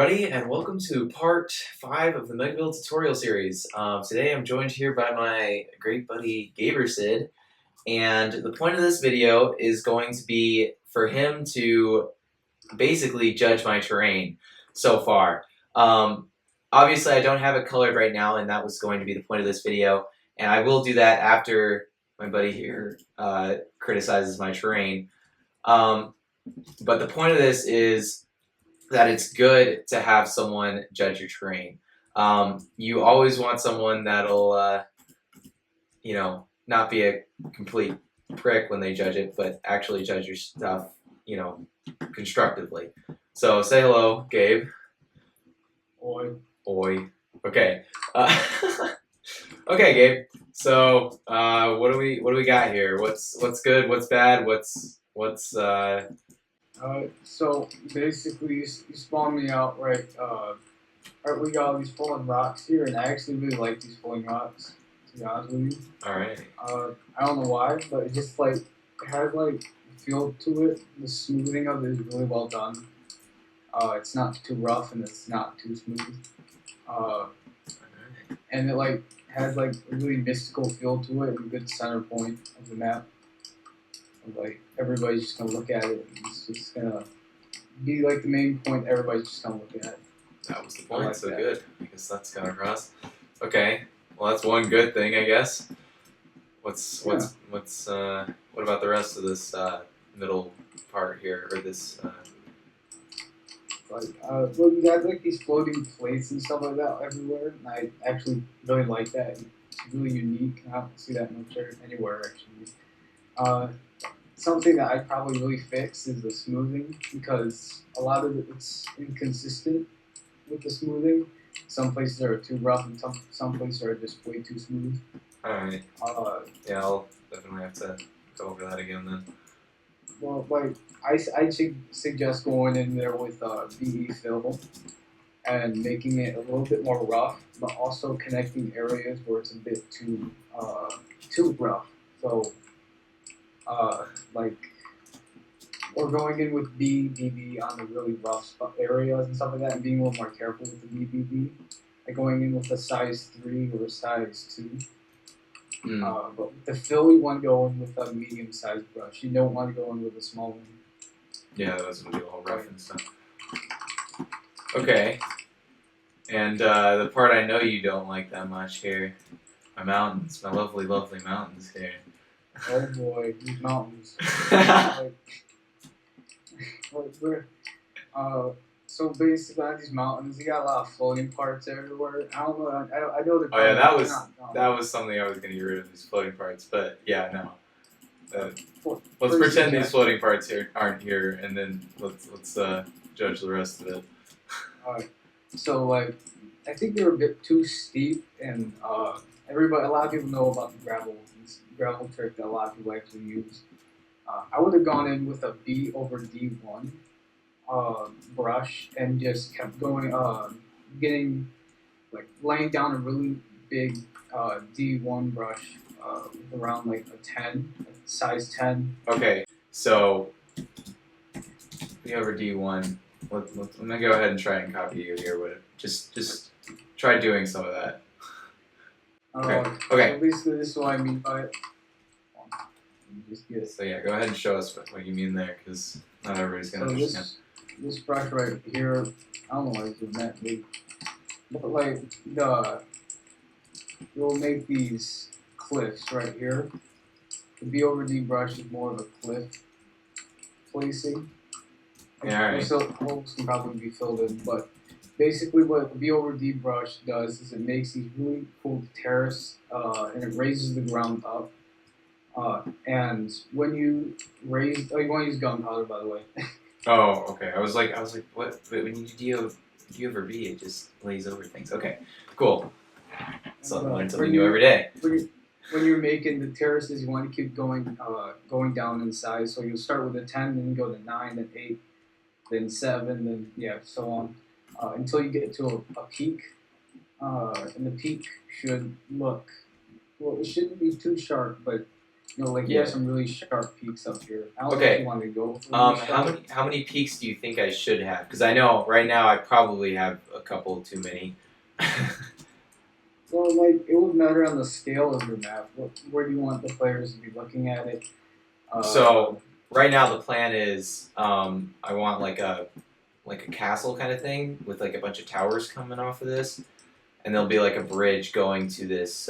everybody, and welcome to part 5 of the MegaBuild tutorial series. Today I'm joined here by my great buddy Gabersid, and the point of this video is going to be for him to basically judge my terrain so far. Obviously I don't have it colored right now, and that was going to be the point of this video, and I will do that after my buddy here criticizes my terrain. But the point of this is that it's good to have someone judge your terrain. You always want someone that'll, not be a complete prick when they judge it, but actually judge your stuff, constructively. So say hello, Gabe. Oi. Oi. Okay. Okay, Gabe. So what do we got here? What's good? What's bad? So basically, you spawned me out right. Right, we got all these fallen rocks here, and I actually really like these fallen rocks. To be honest with you. All right. I don't know why, but it just it has feel to it. The smoothing of it is really well done. It's not too rough and it's not too smooth. And it has a really mystical feel to it and a good center point of the map. Everybody's just gonna look at it. And it's just gonna be the main point. Everybody's just gonna look at it. That was the point. So good. I guess that's got across. Okay. Well, that's one good thing, I guess. What about the rest of this middle part here, or this? Well, you got these floating plates and stuff like that everywhere, and I actually really like that. It's really unique. I don't see that much anywhere actually. Something that I'd probably really fix is the smoothing, because a lot of it's inconsistent with the smoothing. Some places are too rough and some places are just way too smooth. Alright. Yeah, I'll definitely have to go over that again then. Well, I suggest going in there with VE fill and making it a little bit more rough, but also connecting areas where it's a bit too rough. So, or going in with BBB on the really rough areas and stuff like that, and being a little more careful with the BBB. Like going in with a size 3 or a size 2. But with the fill, you want to go in with a medium-sized brush. You don't want to go in with a small one. Yeah, those will be all rough and stuff. Okay. And the part I know you don't like that much here, my mountains, my lovely, lovely mountains here. Oh boy, these mountains. So basically on these mountains, you got a lot of floating parts everywhere. I don't know. I know the. Oh yeah, that was something I was gonna get rid of, these floating parts. But yeah, no. Let's pretend these floating parts here aren't here, and then let's judge the rest of it. Alright. So I think they're a bit too steep, and a lot of people know about the gravel trick that a lot of people actually use. I would have gone in with a B over D1 brush and just kept going, laying down a really big D1 brush around a 10, size 10. Okay, so B over D1. I'm gonna go ahead and try and copy you here. But just try doing some of that. Okay. So basically, this is what I mean by it. So yeah, go ahead and show us what you mean there, because not everybody's gonna understand. This brush right here, I don't know why it's doing that big, but you'll make these cliffs right here. The B over D brush is more of a cliff placing. Yeah, alright. So holes can probably be filled in, but basically what the B over D brush does is it makes these really cool terrace, and it raises the ground up. And when you raise, you want to use gunpowder, by the way. Oh, okay. I was like, what? But when you D over B, it just lays over things. Okay, cool. So I learn something new every day. When you're making the terraces, you want to keep going down in size. So you'll start with a 10, then you go to 9, then 8, then 7, then so on, until you get to a peak. And the peak should look, well, it shouldn't be too sharp, but You know, like you Yeah. have some really sharp peaks up here. I don't know Okay. if you want to go for really sharp. How many peaks do you think I should have? Because I know right now I probably have a couple too many. Well, like it would matter on the scale of your map. Where do you want the players to be looking at it? So right now the plan is I want like a castle kind of thing with like a bunch of towers coming off of this, and there'll be like a bridge going to this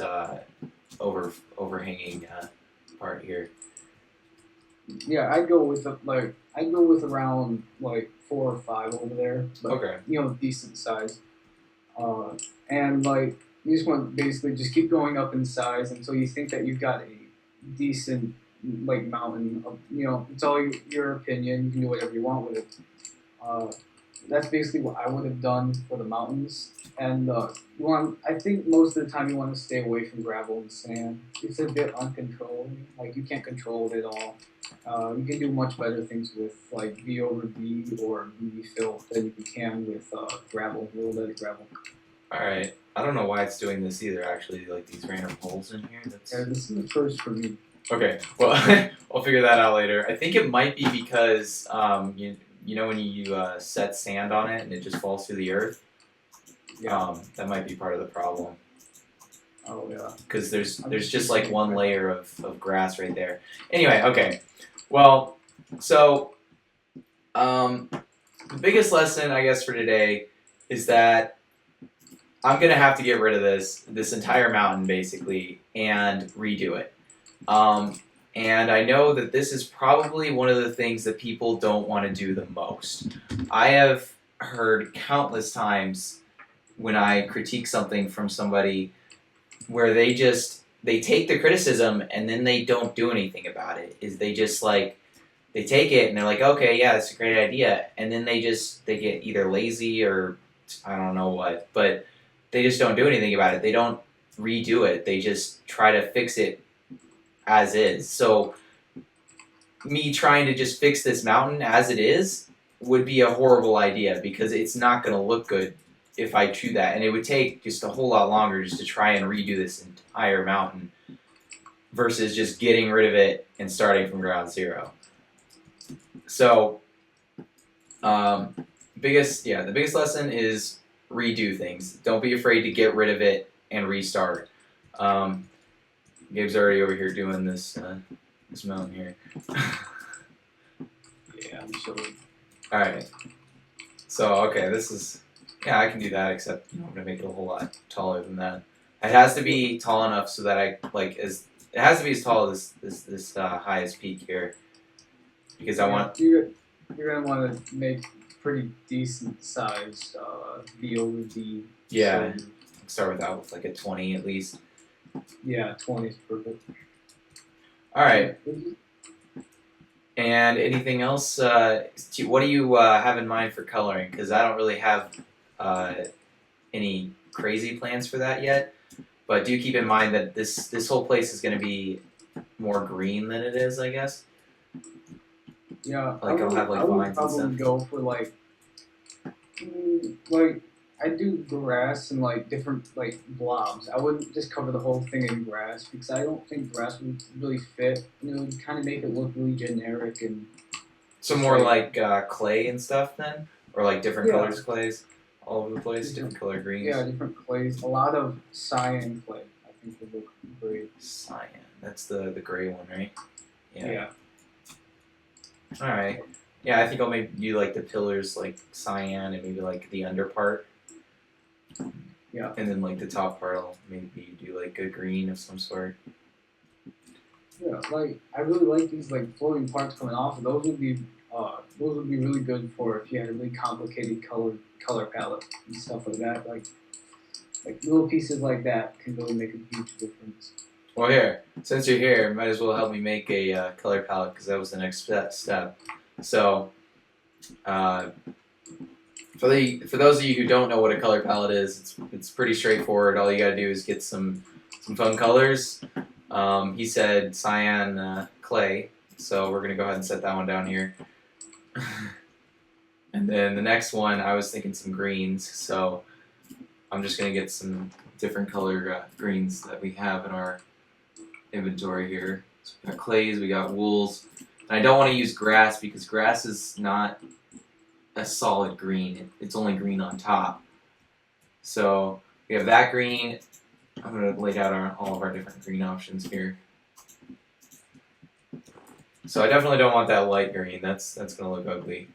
overhanging part here. Yeah, I'd go with I'd go with around like 4 or 5 over there. But, Okay. you know, decent size. And like you just want to basically just keep going up in size until you think that you've got a decent like mountain. You know, it's all your opinion. You can do whatever you want with it. Uh, that's basically what I would have done for the mountains. And I think most of the time you want to stay away from gravel and sand. It's a bit uncontrolled. Like you can't control it at all. You can do much better things with like V over B or B fill than you can with gravel, rolled gravel. All right. I don't know why it's doing this either. Actually, like these random holes in here. Yeah, this is the first for me. Okay. Well, I'll figure that out later. I think it might be because you know when you set sand on it and it just falls through the earth. Yeah. That might be part of the problem. Oh yeah. Because there's just like one layer of grass right there. Anyway, okay. Well, so the biggest lesson I guess for today is that I'm gonna have to get rid of this entire mountain basically and redo it. And I know that this is probably one of the things that people don't want to do the most. I have heard countless times when I critique something from somebody where they take the criticism and then they don't do anything about it. Is they just like they take it and they're like, okay, yeah, that's a great idea, and then they get either lazy or I don't know what, but they just don't do anything about it. They don't redo it. They just try to fix it as is. So me trying to just fix this mountain as it is would be a horrible idea because it's not going to look good if I do that, and it would take just a whole lot longer just to try and redo this entire mountain versus just getting rid of it and starting from ground zero. So, the biggest lesson is redo things. Don't be afraid to get rid of it and restart. Gabe's already over here doing this mountain here. Yeah, I'm sure. All right. So okay, this is. Yeah, I can do that, except I'm gonna make it a whole lot taller than that. It has to be tall enough so that it has to be as tall as this highest peak here, because I want. You're gonna want to make pretty decent sized V over D. Yeah, so, start with that with like a 20 at least. Yeah, 20 is perfect. All right. And anything else? What do you have in mind for coloring? Because I don't really have any crazy plans for that yet. But do keep in mind that this whole place is going to be more green than it is, I guess. Yeah, I'll have like vines and stuff. I would go for like I do grass and like different like blobs. I wouldn't just cover the whole thing in grass because I don't think grass would really fit. You know, it'd kind of make it look really generic and. So more like clay and stuff then, or like different colors of clays all over the place, different color greens. Yeah, different clays. A lot of cyan clay, I think would look great. Cyan, that's the gray one, right? Yeah. All right. Yeah, I think I'll maybe do like the pillars like cyan and maybe like the under part. Yeah. And then like the top part, I'll maybe do like a green of some sort. Yeah, like I really like these like floating parts coming off. Those would be really good for if you had a really complicated color palette and stuff like that. Like little pieces like that can really make a huge difference. Well, here, since you're here, might as well help me make a color palette because that was the next step. So, for those of you who don't know what a color palette is, it's pretty straightforward. All you gotta do is get some fun colors. He said cyan clay, so we're gonna go ahead and set that one down here. And then the next one, I was thinking some greens, so I'm just gonna get some different color greens that we have in our inventory here. So we got clays, we got wools. And I don't want to use grass because grass is not a solid green. It's only green on top. So we have that green. I'm going to lay out all of our different green options here. So I definitely don't want that light green. That's going to look ugly.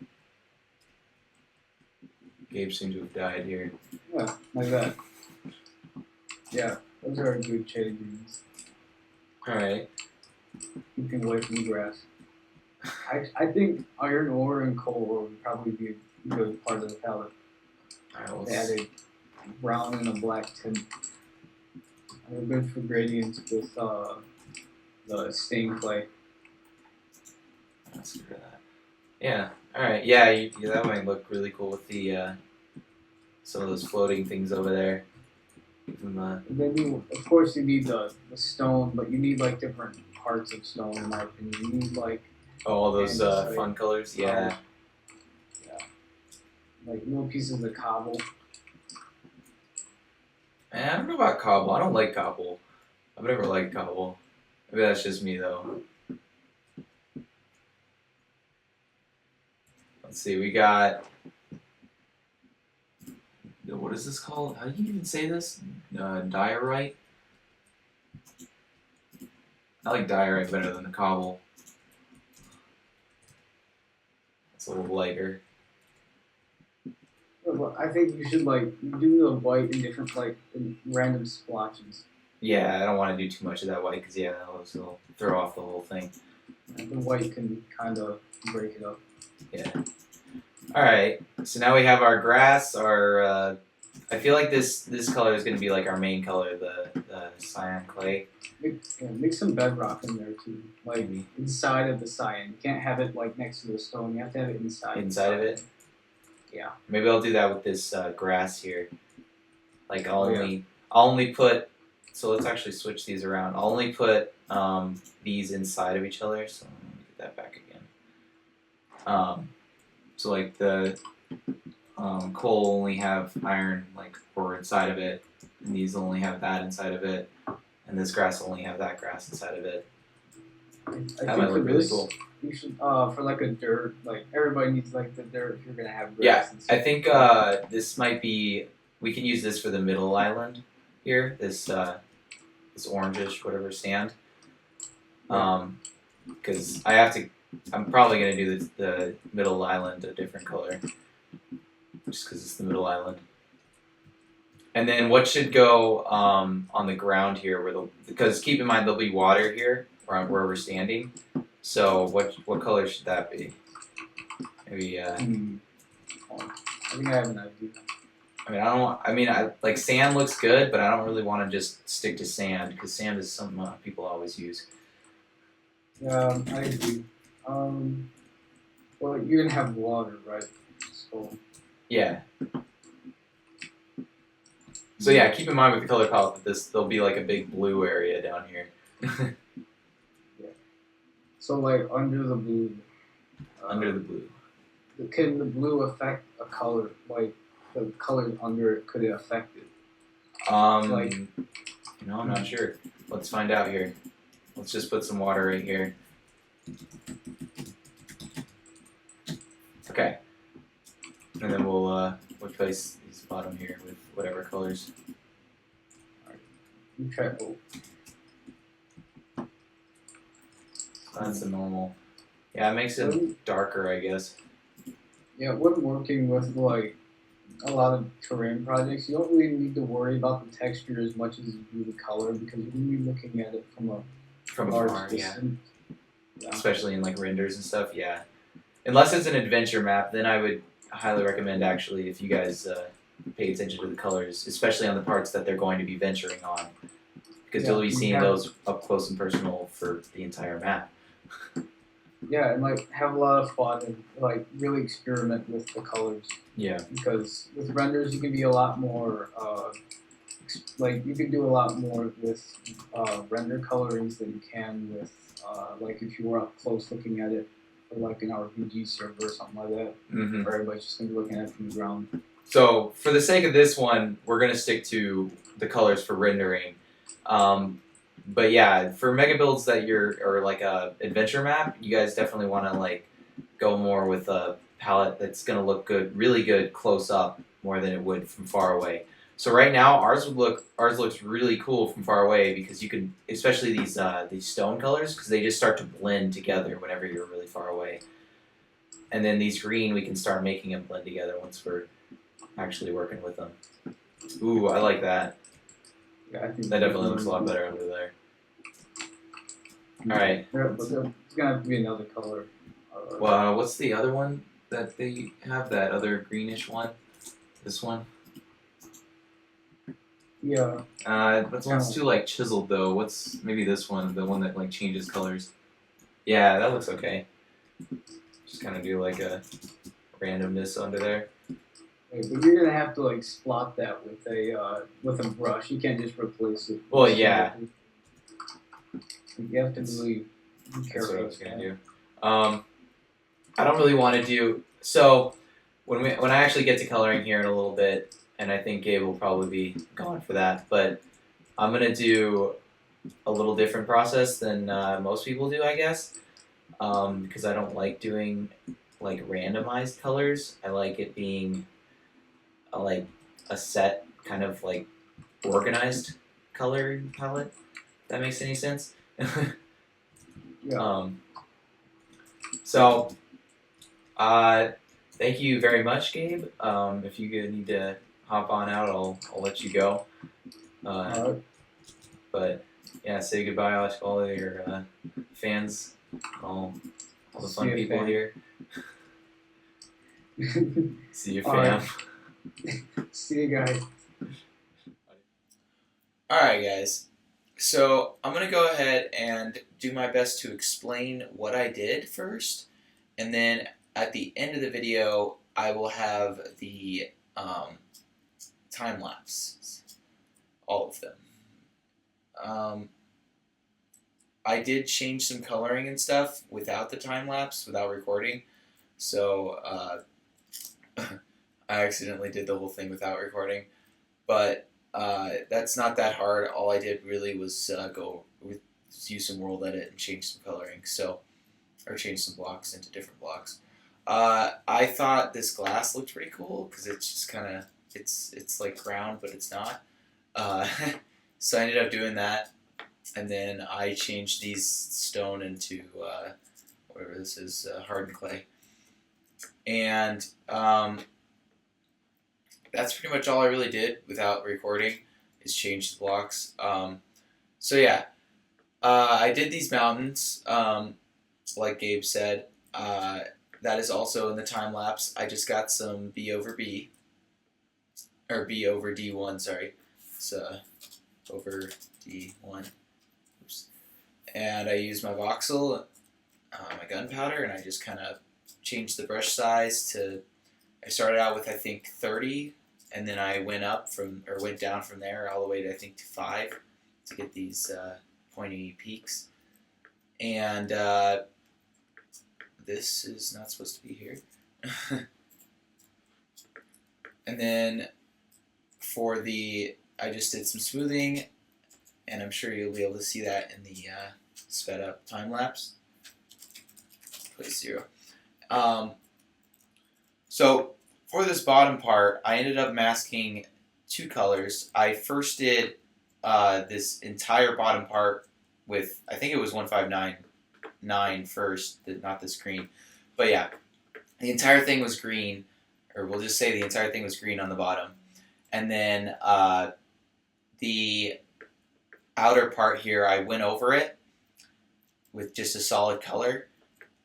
Gabe seems to have died here. Yeah, like that. Yeah, those are good shade greens. Alright. Keeping away from the grass. I think iron ore and coal ore would probably be a good part of the palette. Alright, They add a brown and a black tint. They're good for gradients with the stained clay. Let's get rid of that. Yeah. Alright, yeah, that might look really cool with the some of those floating things over there. And then of course, you need the stone, but you need like different parts of stone, in my opinion. You need like all those fun colors, yeah. Yeah. Like little pieces of cobble. Man, I don't know about cobble. I don't like cobble. I've never liked cobble. Maybe that's just me though. Let's see, we got. What is this called? How do you even say this? Diorite? I like diorite better than the cobble. It's a little lighter. Well, I think you should like do the white in different in random splotches. Yeah, I don't want to do too much of that white because it'll throw off the whole thing. And the white can kind of break it up. Yeah. All right. So now we have our grass. Our I feel like this color is going to be like our main color, the cyan clay. Mix some bedrock in there too, like maybe inside of the cyan. You can't have it like next to the stone. You have to have it inside. Inside of it. Yeah. Maybe I'll do that with this grass here. Like I'll only put. So let's actually switch these around. I'll only put these inside of each other. So let me get that back again. So like the coal only have iron like ore inside of it, and these only have that inside of it, and this grass only have that grass inside of it. That might look really cool. You should for like a dirt, like everybody needs like the dirt if you're gonna have grass. Yeah, I think this might be. We can use this for the middle island here. This orangish whatever sand. Because I have to. I'm probably gonna do the middle island a different color, just because it's the middle island. And then what should go on the ground here, because keep in mind there'll be water here around where we're standing. So what color should that be? Maybe. I think I have an idea. I mean, I like sand looks good, but I don't really want to just stick to sand because sand is something people always use. Yeah, I agree. Well, you're gonna have water, right? So. Yeah. So yeah, keep in mind with the color palette that there'll be like a big blue area down here. Yeah. So like under the blue. Under the blue. Can the blue affect a color? Like the color under it, could it affect it? I'm not sure. Let's find out here. Let's just put some water right here. Okay. And then we'll replace these bottom here with whatever colors. Alright. You try both. That's the normal. Yeah, it makes it darker, I guess. Yeah, when working with like a lot of terrain projects, you don't really need to worry about the texture as much as you do the color because you're going to be looking at it from a large distance. Yeah. Especially in like renders and stuff, yeah. Unless it's an adventure map, then I would highly recommend actually if you guys pay attention to the colors, especially on the parts that they're going to be venturing on, because you'll be seeing those up close and personal for the entire map. Yeah, and like have a lot of fun and like really experiment with the colors. Yeah. Because with renders you can be a lot more like you can do a lot more with render colorings than you can with like if you were up close looking at it for like an RPG server or something like that. Mm-hmm. Where everybody's just gonna be looking at it from the ground. So for the sake of this one, we're gonna stick to the colors for rendering. But yeah, for mega builds that you're or like a adventure map, you guys definitely want to like go more with a palette that's gonna look good, really good close up more than it would from far away. So right now ours looks really cool from far away because you can, especially these stone colors, because they just start to blend together whenever you're really far away. And then these green, we can start making them blend together once we're actually working with them. Ooh, I like that. Yeah, I think That definitely looks a lot better under there. All right. Yeah, but there's gonna have to be another color. Well, what's the other one that they have? That other greenish one? This one? Yeah. That one's too like chiseled though. What's maybe this one? The one that like changes colors. Yeah, that looks okay. Just kind of do like a randomness under there. But you're gonna have to like spot that with a brush. You can't just replace it. Well, yeah. You have to really be careful. That's what I was gonna do. I don't really want to do so. When I actually get to coloring here in a little bit, and I think Gabe will probably be gone for that, but I'm gonna do a little different process than most people do, I guess, because I don't like doing like randomized colors. I like it being like a set kind of like organized color palette. If that makes any sense. Yeah. So, thank you very much, Gabe. If you need to hop on out, I'll let you go. But yeah, say goodbye to all of your fans, all the fun people fam. here. See you, fam. Right. See you guys. Alright, guys. So I'm going to go ahead and do my best to explain what I did first, and then at the end of the video, I will have the time lapse, all of them. I did change some coloring and stuff without the time lapse, without recording, so I accidentally did the whole thing without recording, but that's not that hard. All I did really was use some world edit and change some coloring, or change some blocks into different blocks. I thought this glass looked pretty cool because it's just kind of it's like ground, but it's not. So I ended up doing that, and then I changed these stone into whatever this is, hardened clay, and that's pretty much all I really did without recording, is change the blocks. So yeah, I did these mountains, like Gabe said. That is also in the time lapse. I just got some B over B, or B over D1. Sorry, it's over D1. Oops. And I used my voxel, my gunpowder, and I just kind of changed the brush size to. I started out with I think 30. And then I went down from there all the way to I think to 5 to get these pointy peaks. And this is not supposed to be here. And then I just did some smoothing, and I'm sure you'll be able to see that in the sped up time lapse. Place 0. So for this bottom part, I ended up masking 2 colors. I first did this entire bottom part with, I think it was 159 first, not this green. But yeah, the entire thing was green, or we'll just say the entire thing was green on the bottom. And then the outer part here, I went over it with just a solid color,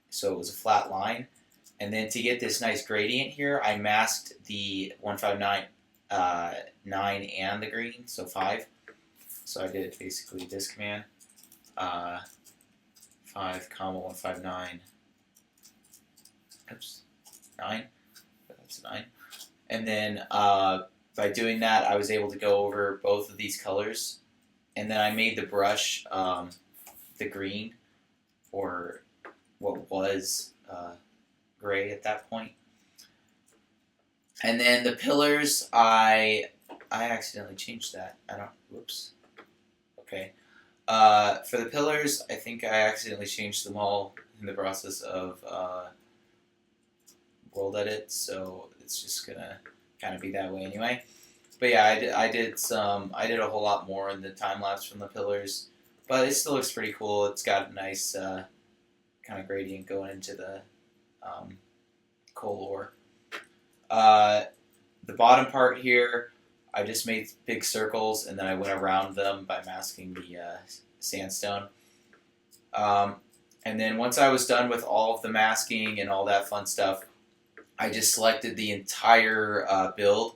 so it was a flat line. And then to get this nice gradient here, I masked the 159 9 and the green, so 5. So I did basically this command, 5, 159. Oops, 9. That's 9. And then by doing that, I was able to go over both of these colors. And then I made the brush the green, or what was gray at that point. And then the pillars, I accidentally changed that. Whoops. Okay. For the pillars, I think I accidentally changed them all in the process of world edit, so it's just gonna kind of be that way anyway. But yeah, I did a whole lot more in the time lapse from the pillars, but it still looks pretty cool. It's got a nice kind of gradient going into the coal ore. The bottom part here, I just made big circles and then I went around them by masking the sandstone. And then once I was done with all of the masking and all that fun stuff, I just selected the entire build,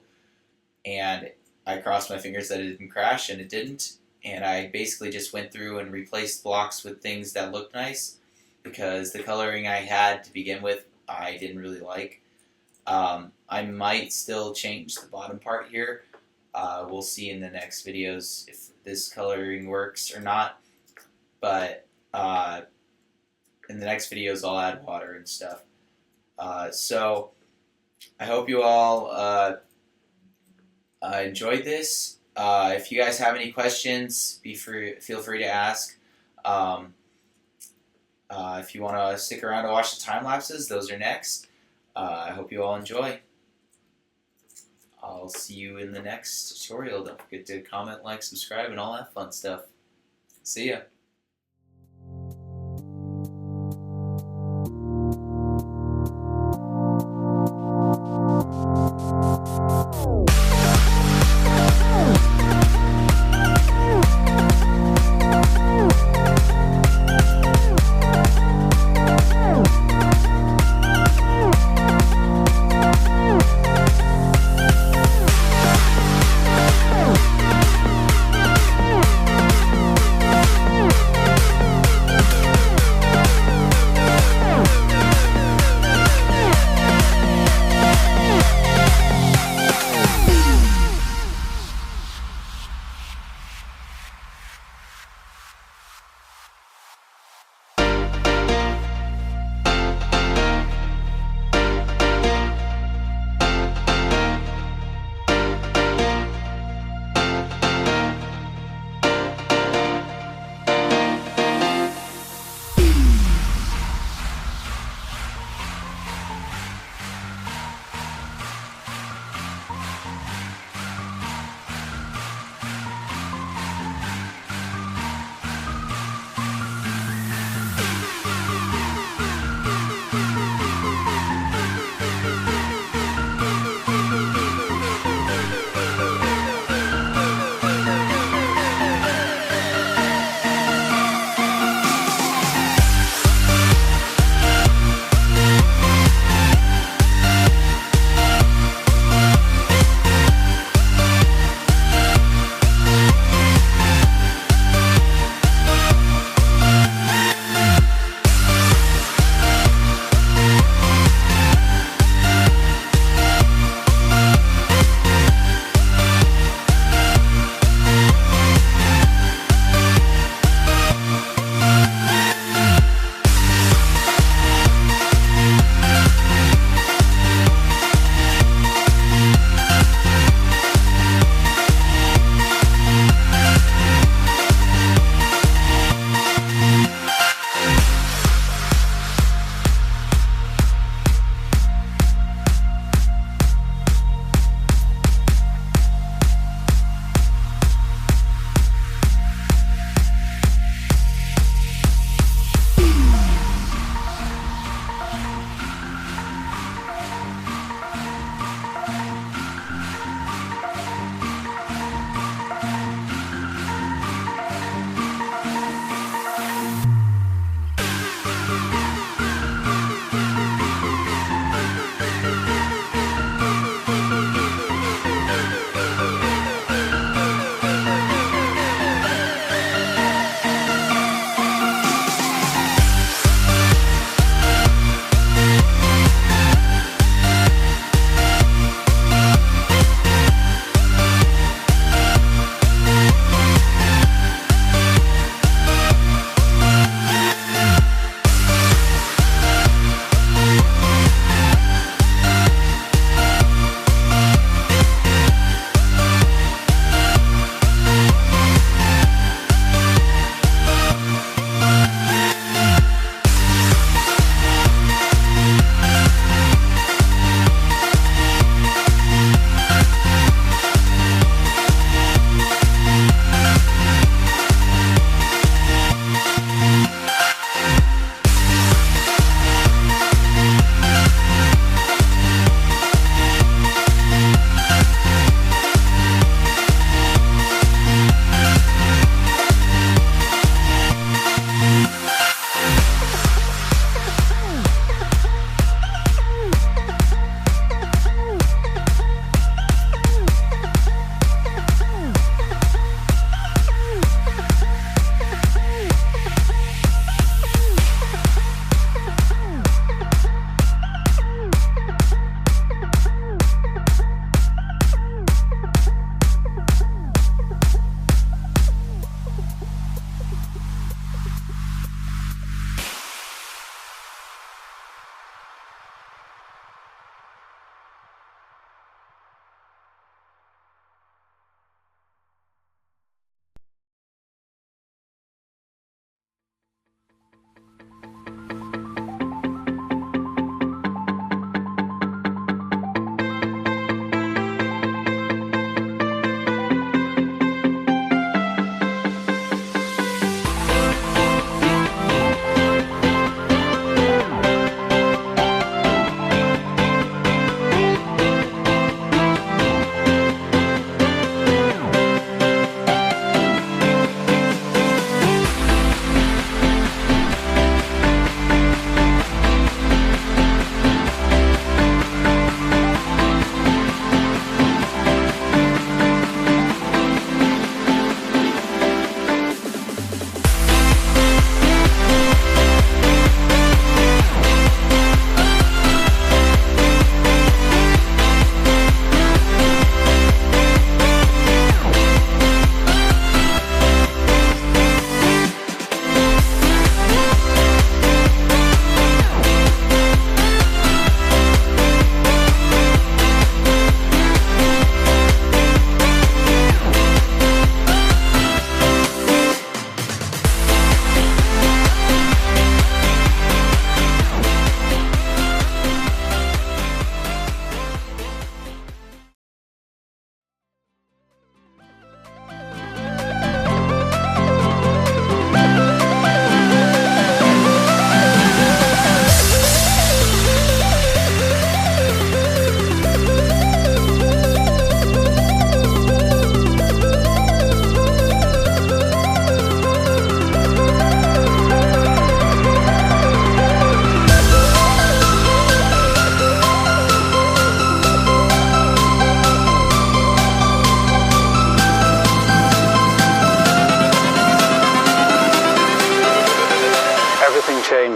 and I crossed my fingers that it didn't crash, and it didn't. And I basically just went through and replaced blocks with things that looked nice, because the coloring I had to begin with, I didn't really like. I might still change the bottom part here. We'll see in the next videos if this coloring works or not. But in the next videos, I'll add water and stuff. So I hope you all enjoyed this. If you guys have any questions, feel free to ask. If you want to stick around to watch the time lapses, those are next. I hope you all enjoy. I'll see you in the next tutorial. Don't forget to comment, like, subscribe, and all that fun stuff. See ya.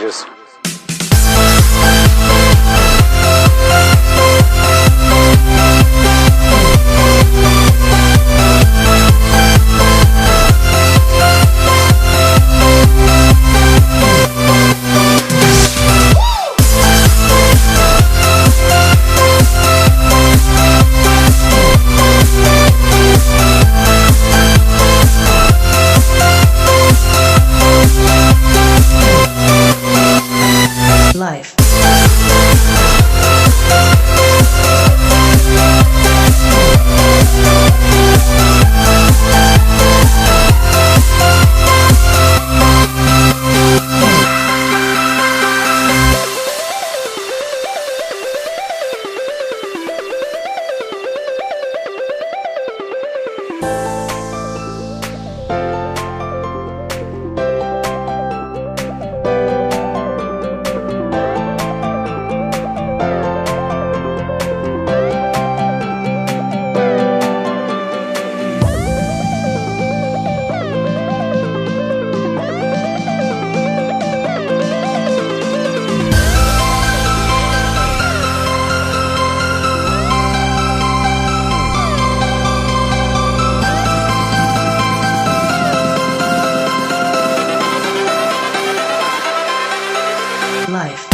changes. Life. Life.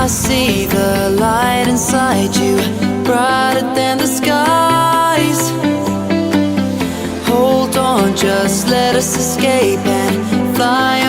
I see the light inside you, brighter than the skies. Hold on, just let us escape and fly